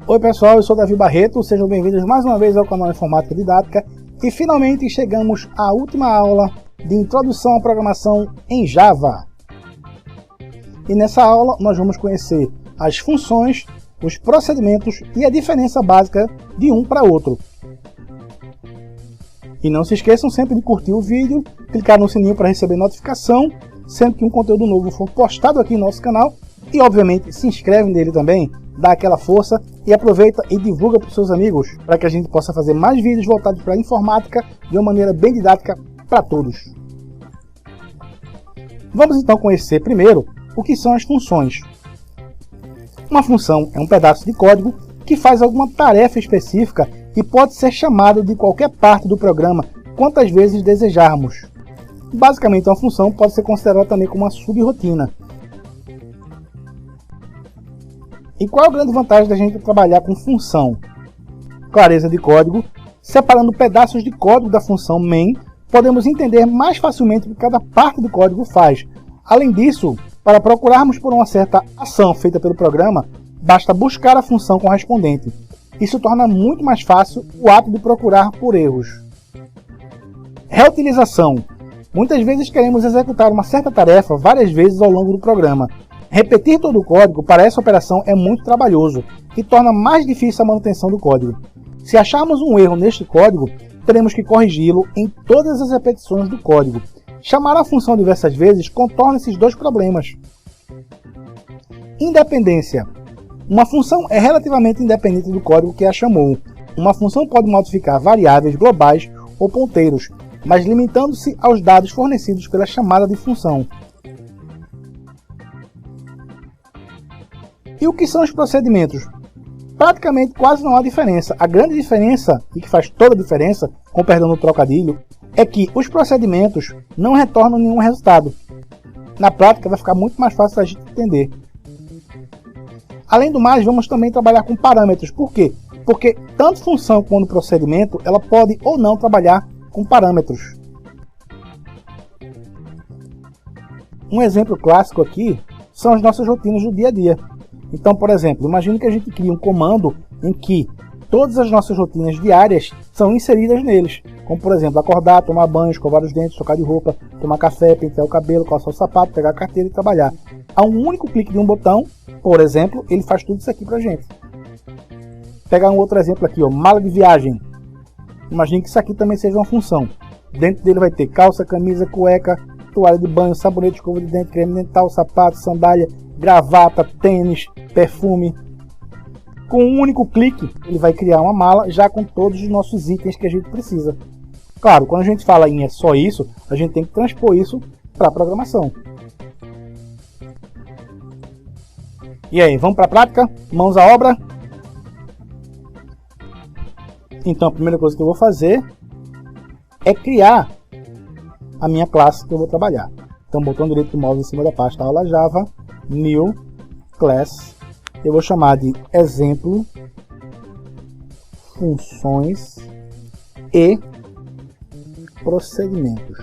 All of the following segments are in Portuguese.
Oi pessoal, eu sou Davi Barreto, sejam bem-vindos mais uma vez ao canal Informática Didática e finalmente chegamos à última aula de introdução à programação em Java. E nessa aula nós vamos conhecer as funções, os procedimentos e a diferença básica de um para outro. E não se esqueçam sempre de curtir o vídeo, clicar no sininho para receber notificação sempre que um conteúdo novo for postado aqui no nosso canal e obviamente se inscreve nele também, dá aquela força e aproveita e divulga para os seus amigos para que a gente possa fazer mais vídeos voltados para a informática de uma maneira bem didática para todos. Vamos então conhecer primeiro o que são as funções. Uma função é um pedaço de código que faz alguma tarefa específica e pode ser chamado de qualquer parte do programa quantas vezes desejarmos. Basicamente, uma função pode ser considerada também como uma subrotina. E qual é a grande vantagem da gente trabalhar com função? Clareza de código. Separando pedaços de código da função main, podemos entender mais facilmente o que cada parte do código faz. Além disso, para procurarmos por uma certa ação feita pelo programa, basta buscar a função correspondente. Isso torna muito mais fácil o ato de procurar por erros. Reutilização. Muitas vezes queremos executar uma certa tarefa várias vezes ao longo do programa. Repetir todo o código para essa operação é muito trabalhoso e torna mais difícil a manutenção do código. Se acharmos um erro neste código, teremos que corrigi-lo em todas as repetições do código. Chamar a função diversas vezes contorna esses dois problemas. Independência. Uma função é relativamente independente do código que a chamou. Uma função pode modificar variáveis globais ou ponteiros, mas limitando-se aos dados fornecidos pela chamada de função. E o que são os procedimentos? Praticamente quase não há diferença. A grande diferença, e que faz toda a diferença, com perdão no trocadilho, é que os procedimentos não retornam nenhum resultado. Na prática vai ficar muito mais fácil a gente entender. Além do mais, vamos também trabalhar com parâmetros. Por quê? Porque tanto função quanto procedimento, ela pode ou não trabalhar com parâmetros. Um exemplo clássico aqui são as nossas rotinas do dia a dia. Então, por exemplo, imagine que a gente cria um comando em que todas as nossas rotinas diárias são inseridas neles. Como, por exemplo, acordar, tomar banho, escovar os dentes, trocar de roupa, tomar café, pentear o cabelo, calçar o sapato, pegar a carteira e trabalhar. A um único clique de um botão, por exemplo, ele faz tudo isso aqui pra gente. Pegar um outro exemplo aqui, ó, mala de viagem. Imagine que isso aqui também seja uma função. Dentro dele vai ter calça, camisa, cueca, toalha de banho, sabonete, escova de dente, creme dental, sapato, sandália, gravata, tênis, perfume. Com um único clique, ele vai criar uma mala já com todos os nossos itens que a gente precisa. Claro, quando a gente fala em é só isso, a gente tem que transpor isso para a programação. E aí, vamos para a prática? Mãos à obra? Então, a primeira coisa que eu vou fazer é criar a minha classe que eu vou trabalhar. Então, botão direito do mouse em cima da pasta aula Java, New Class. Eu vou chamar de exemplo, funções e procedimentos.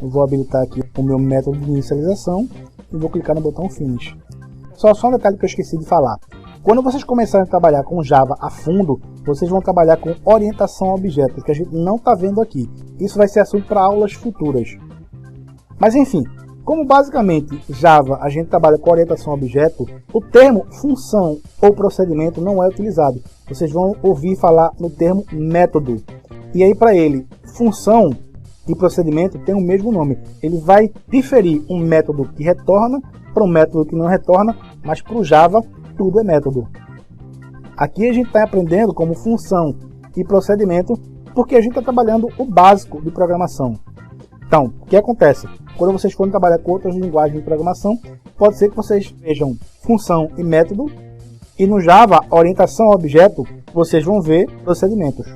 Eu vou habilitar aqui o meu método de inicialização e vou clicar no botão Finish. Só um detalhe que eu esqueci de falar. Quando vocês começarem a trabalhar com Java a fundo, vocês vão trabalhar com orientação a objetos, que a gente não está vendo aqui. Isso vai ser assunto para aulas futuras. Mas enfim, como basicamente Java a gente trabalha com orientação a objeto, o termo função ou procedimento não é utilizado. Vocês vão ouvir falar no termo método. E aí para ele, função e procedimento tem o mesmo nome. Ele vai diferir um método que retorna para um método que não retorna, mas para o Java tudo é método. Aqui a gente está aprendendo como função e procedimento porque a gente está trabalhando o básico de programação. Então, o que acontece? Quando vocês forem trabalhar com outras linguagens de programação, pode ser que vocês vejam função e método, e no Java, orientação a objeto, vocês vão ver procedimentos.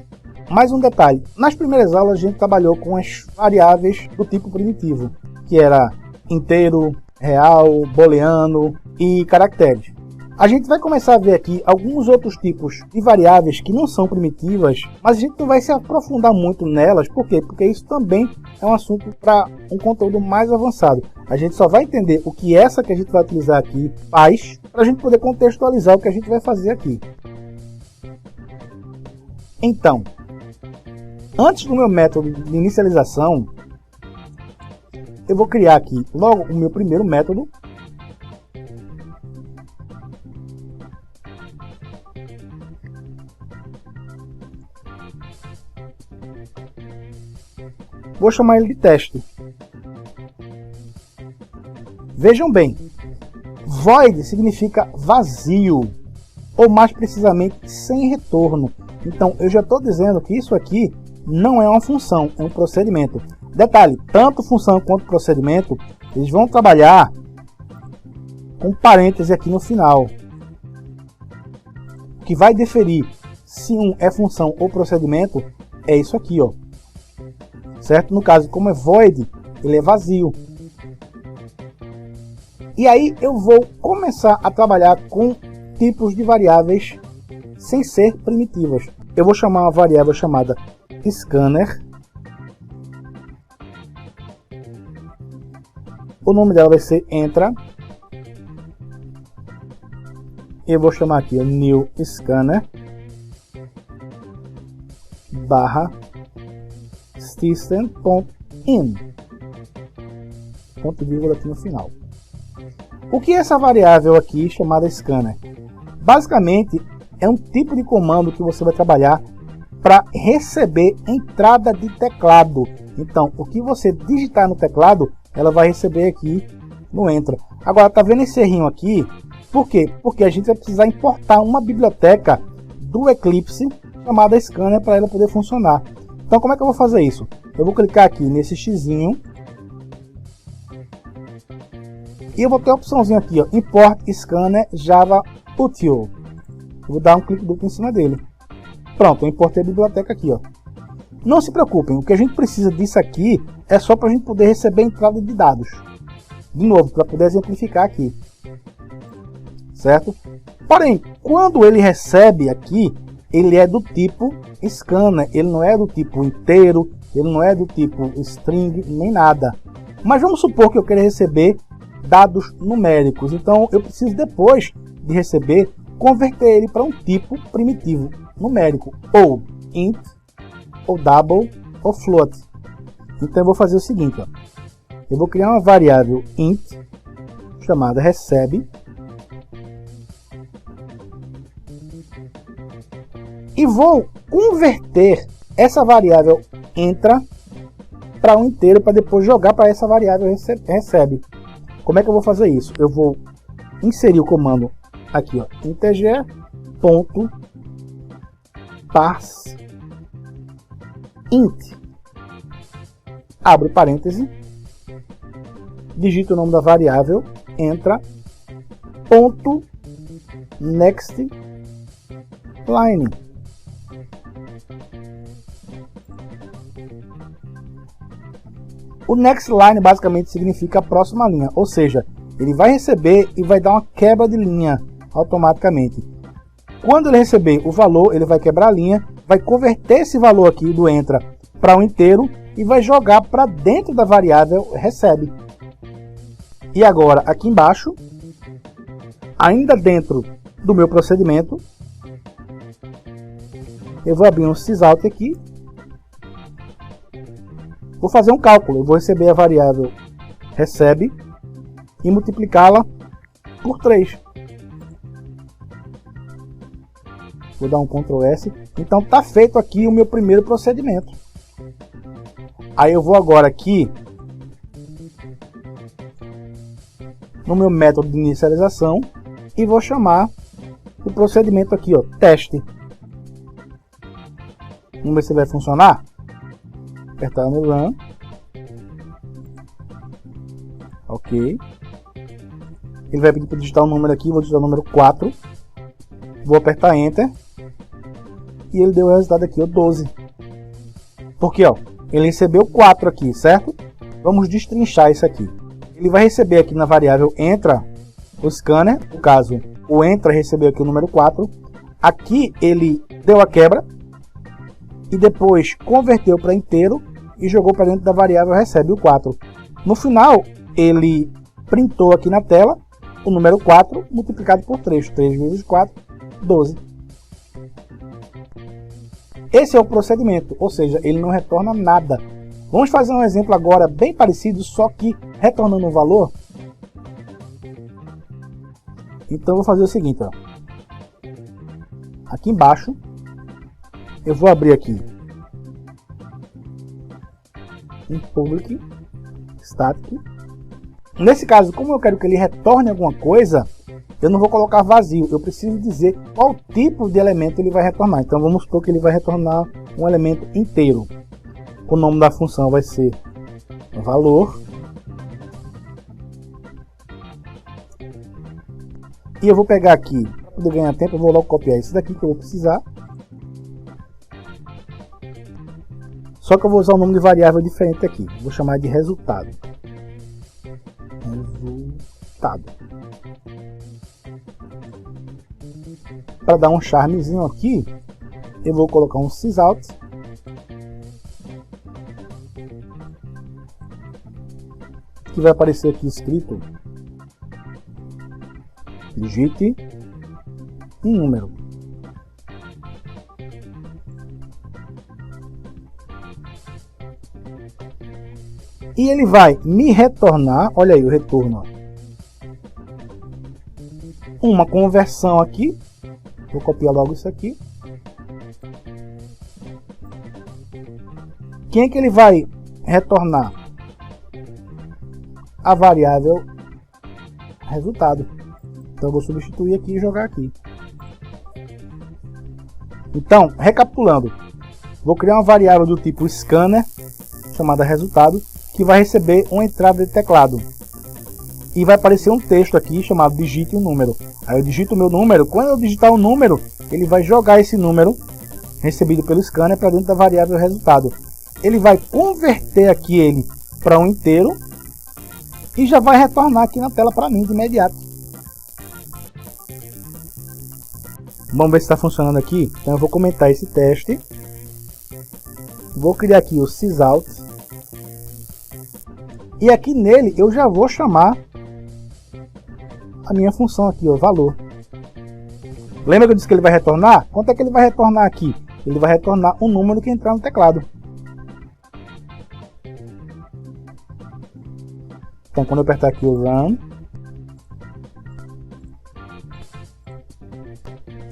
Mais um detalhe, nas primeiras aulas a gente trabalhou com as variáveis do tipo primitivo, que era inteiro, real, booleano e caracteres. A gente vai começar a ver aqui alguns outros tipos de variáveis que não são primitivas, mas a gente não vai se aprofundar muito nelas. Por quê? Porque isso também é um assunto para um conteúdo mais avançado. A gente só vai entender o que essa que a gente vai utilizar aqui faz, para a gente poder contextualizar o que a gente vai fazer aqui. Então, antes do meu método de inicialização, eu vou criar aqui logo o meu primeiro método. Vou chamar ele de teste. Vejam bem, void significa vazio, ou mais precisamente sem retorno. Então eu já estou dizendo que isso aqui não é uma função, é um procedimento. Detalhe, tanto função quanto procedimento, eles vão trabalhar com parêntese aqui no final. O que vai definir se um é função ou procedimento é isso aqui, ó. Certo? No caso, como é void, ele é vazio. E aí eu vou começar a trabalhar com tipos de variáveis sem ser primitivas. Eu vou chamar uma variável chamada scanner. O nome dela vai ser entra. Eu vou chamar aqui o new scanner barra system.in, ponto e vírgula aqui no final. O que é essa variável aqui chamada scanner? Basicamente é um tipo de comando que você vai trabalhar para receber entrada de teclado. Então o que você digitar no teclado, ela vai receber aqui no entra. Agora tá vendo esse errinho aqui? Por quê? Porque a gente vai precisar importar uma biblioteca do Eclipse chamada scanner para ela poder funcionar. Então como é que eu vou fazer isso? Eu vou clicar aqui nesse xizinho e eu vou ter a opçãozinha aqui, ó, import scanner java util. Eu vou dar um clique duplo em cima dele. Pronto, eu importei a biblioteca aqui, ó. Não se preocupem, o que a gente precisa disso aqui é só para a gente poder receber a entrada de dados. De novo, para poder exemplificar aqui. Certo? Porém, quando ele recebe aqui, ele é do tipo scanner, ele não é do tipo inteiro, ele não é do tipo string, nem nada. Mas vamos supor que eu queira receber dados numéricos, então eu preciso, depois de receber, converter ele para um tipo primitivo numérico, ou int, ou double, ou float. Então eu vou fazer o seguinte, ó. Eu vou criar uma variável int chamada recebe e vou converter essa variável entra para um inteiro para depois jogar para essa variável recebe. Como é que eu vou fazer isso? Eu vou inserir o comando aqui, ó, integer.parse int, abro parêntese, digito o nome da variável, entra, ponto, next line. O next line basicamente significa a próxima linha, ou seja, ele vai receber e vai dar uma quebra de linha automaticamente. Quando ele receber o valor, ele vai quebrar a linha, vai converter esse valor aqui do entra para um inteiro e vai jogar para dentro da variável recebe. E agora, aqui embaixo, ainda dentro do meu procedimento, eu vou abrir um sysout aqui. Vou fazer um cálculo, eu vou receber a variável recebe e multiplicá-la por 3. Vou dar um Ctrl S. Então está feito aqui o meu primeiro procedimento. Aí eu vou agora aqui no meu método de inicialização e vou chamar o procedimento aqui, ó, teste. Vamos ver se vai funcionar. Apertar no run. Ok. Ele vai pedir para digitar um número aqui, vou digitar o número 4. Vou apertar enter. E ele deu o resultado aqui, ó, 12. Porque, ó, ele recebeu 4 aqui, certo? Vamos destrinchar isso aqui. Ele vai receber aqui na variável entra o scanner, no caso o Entra recebeu aqui o número 4. Aqui ele deu a quebra e depois converteu para inteiro e jogou para dentro da variável recebe o 4. No final, ele printou aqui na tela o número 4 multiplicado por 3. 3 vezes 4, 12. Esse é o procedimento, ou seja, ele não retorna nada. Vamos fazer um exemplo agora bem parecido, só que retornando um valor. Então eu vou fazer o seguinte, ó. Aqui embaixo, eu vou abrir aqui um public static. Nesse caso, como eu quero que ele retorne alguma coisa, eu não vou colocar vazio, eu preciso dizer qual tipo de elemento ele vai retornar. Então vamos supor que ele vai retornar um elemento inteiro. O nome da função vai ser valor. E eu vou pegar aqui, para poder ganhar tempo, eu vou logo copiar isso daqui que eu vou precisar. Só que eu vou usar um nome de variável diferente aqui. Vou chamar de resultado. Resultado. Para dar um charmezinho aqui, eu vou colocar um sysout. Que vai aparecer aqui escrito: digite um número. E ele vai me retornar, olha aí o retorno, uma conversão aqui. Vou copiar logo isso aqui. Quem é que ele vai retornar? A variável resultado. Então eu vou substituir aqui e jogar aqui. Então, recapitulando, vou criar uma variável do tipo scanner, chamada resultado, que vai receber uma entrada de teclado. E vai aparecer um texto aqui chamado digite um número. Aí eu digito o meu número. Quando eu digitar o número, ele vai jogar esse número recebido pelo scanner para dentro da variável resultado. Ele vai converter aqui ele para um inteiro e já vai retornar aqui na tela para mim de imediato. Vamos ver se está funcionando aqui. Então eu vou comentar esse teste. Vou criar aqui o sysout. E aqui nele eu já vou chamar a minha função aqui, o valor. Lembra que eu disse que ele vai retornar? Quanto é que ele vai retornar aqui? Ele vai retornar um número que entrar no teclado. Então quando eu apertar aqui o run,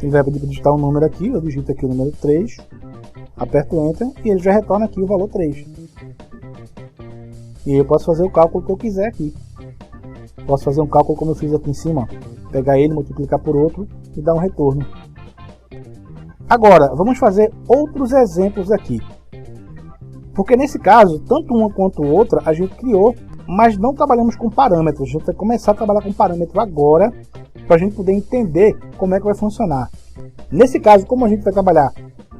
ele vai pedir para digitar um número aqui. Eu digito aqui o número 3, aperto enter e ele já retorna aqui o valor 3. E eu posso fazer o cálculo que eu quiser aqui. Posso fazer um cálculo como eu fiz aqui em cima, pegar ele, multiplicar por outro e dar um retorno. Agora, vamos fazer outros exemplos aqui. Porque nesse caso, tanto uma quanto outra a gente criou, mas não trabalhamos com parâmetros. A gente vai começar a trabalhar com parâmetro agora, para a gente poder entender como é que vai funcionar. Nesse caso, como a gente vai trabalhar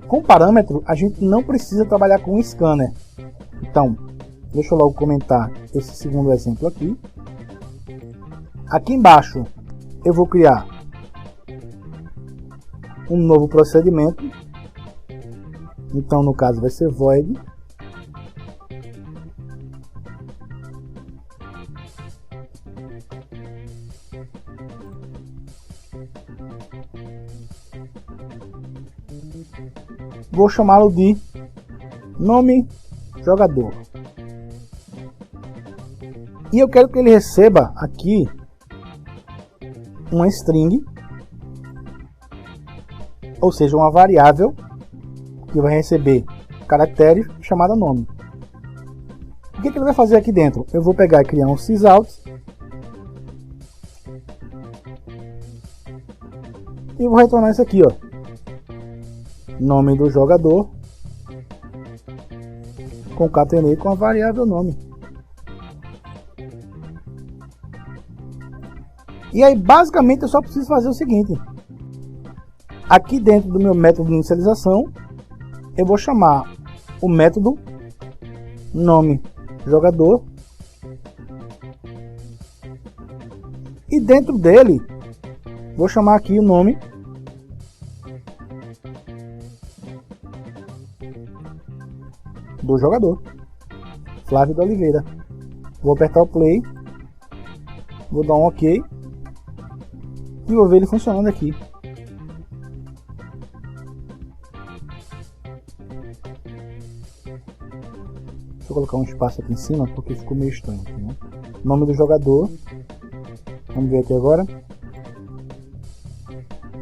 com parâmetro, a gente não precisa trabalhar com scanner. Então, deixa eu logo comentar esse segundo exemplo aqui. Aqui embaixo eu vou criar um novo procedimento. Então no caso vai ser void vou chamá-lo de nome jogador. E eu quero que ele receba aqui uma string, ou seja, uma variável que vai receber caracteres chamada nome. O que ele vai fazer aqui dentro? Eu vou pegar e criar um sysout e vou retornar isso aqui, ó, nome do jogador, concatenei com a variável nome. E aí basicamente eu só preciso fazer o seguinte: aqui dentro do meu método de inicialização eu vou chamar o método nome jogador e dentro dele Vou chamar aqui o nome do jogador, Flávio de Oliveira. Vou apertar o play, vou dar um OK e vou ver ele funcionando aqui. Deixa eu colocar um espaço aqui em cima porque ficou meio estranho aqui, né? Nome do jogador, vamos ver aqui agora.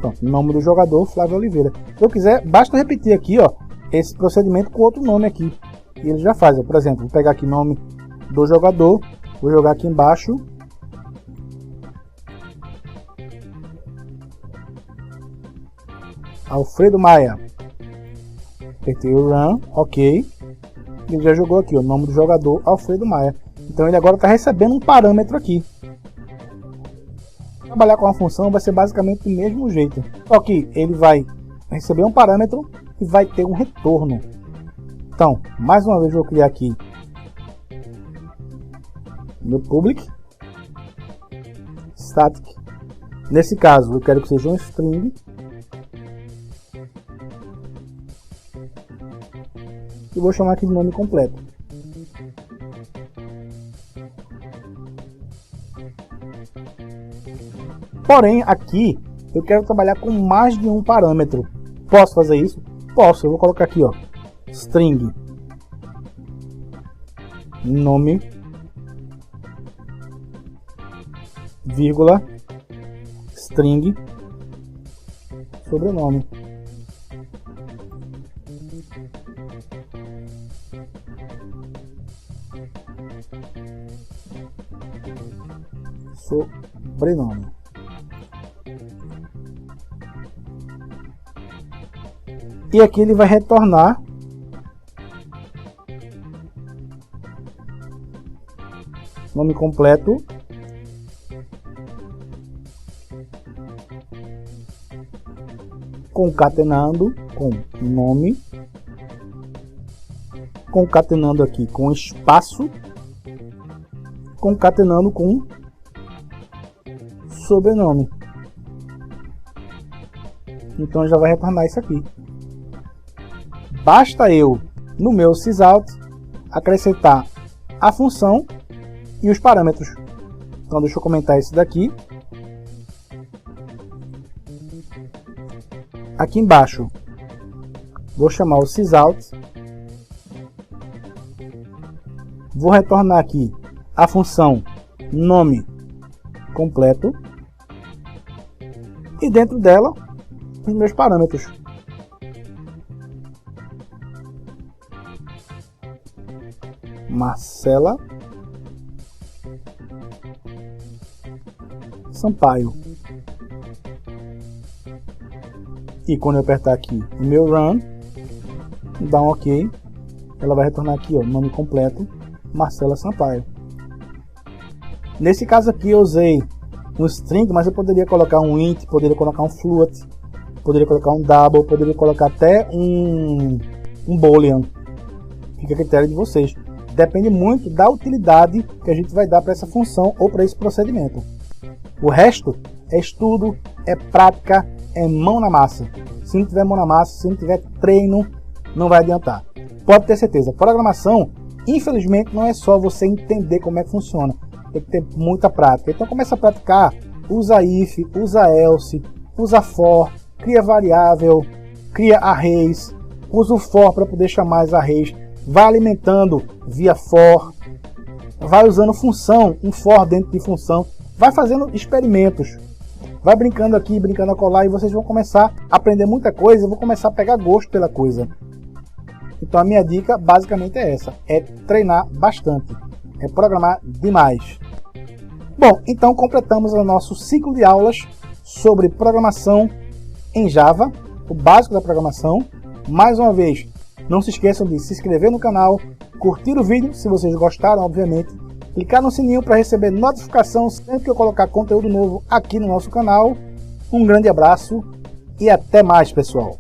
Pronto, nome do jogador, Flávio Oliveira. Se eu quiser, basta repetir aqui, ó, esse procedimento com outro nome aqui e ele já faz. Ó, por exemplo, vou pegar aqui nome do jogador, vou jogar aqui embaixo, Alfredo Maia, apertei o Run, OK, ele já jogou aqui o nome do jogador, Alfredo Maia. Então ele agora está recebendo um parâmetro aqui. Trabalhar com a função vai ser basicamente do mesmo jeito, só que ele vai receber um parâmetro e vai ter um retorno. Então, mais uma vez vou criar aqui meu public static. Nesse caso eu quero que seja um string e vou chamar aqui de nome completo. Porém, aqui eu quero trabalhar com mais de um parâmetro. Posso fazer isso? Posso. Eu vou colocar aqui, ó, string nome, vírgula, string sobrenome. Sobrenome. E aqui ele vai retornar nome completo, concatenando com nome, concatenando aqui com espaço, concatenando com sobrenome. Então já vai retornar isso aqui. Basta eu, no meu sysout, acrescentar a função e os parâmetros. Então deixa eu comentar isso daqui. Aqui embaixo vou chamar o sysout. Vou retornar aqui a função nome completo. E dentro dela os meus parâmetros. Marcela Sampaio. E quando eu apertar aqui o meu Run, dá um OK, ela vai retornar aqui, ó, nome completo, Marcela Sampaio. Nesse caso aqui eu usei um string, mas eu poderia colocar um int, poderia colocar um float, poderia colocar um double, poderia colocar até um boolean. Fica a critério de vocês. Depende muito da utilidade que a gente vai dar para essa função ou para esse procedimento. O resto é estudo, é prática, é mão na massa. Se não tiver mão na massa, se não tiver treino, não vai adiantar. Pode ter certeza, programação, infelizmente, não é só você entender como é que funciona. Tem que ter muita prática. Então começa a praticar, usa if, usa else, usa for, cria variável, cria arrays, usa o for para poder chamar as arrays, vai alimentando via for, vai usando função, um for dentro de função, vai fazendo experimentos, vai brincando aqui, brincando acolá, e vocês vão começar a aprender muita coisa, vão começar a pegar gosto pela coisa. Então a minha dica basicamente é essa, é treinar bastante, é programar demais. Bom, então completamos o nosso ciclo de aulas sobre programação em Java, o básico da programação. Mais uma vez, não se esqueçam de se inscrever no canal, curtir o vídeo se vocês gostaram, obviamente, clicar no sininho para receber notificação sempre que eu colocar conteúdo novo aqui no nosso canal. Um grande abraço e até mais, pessoal!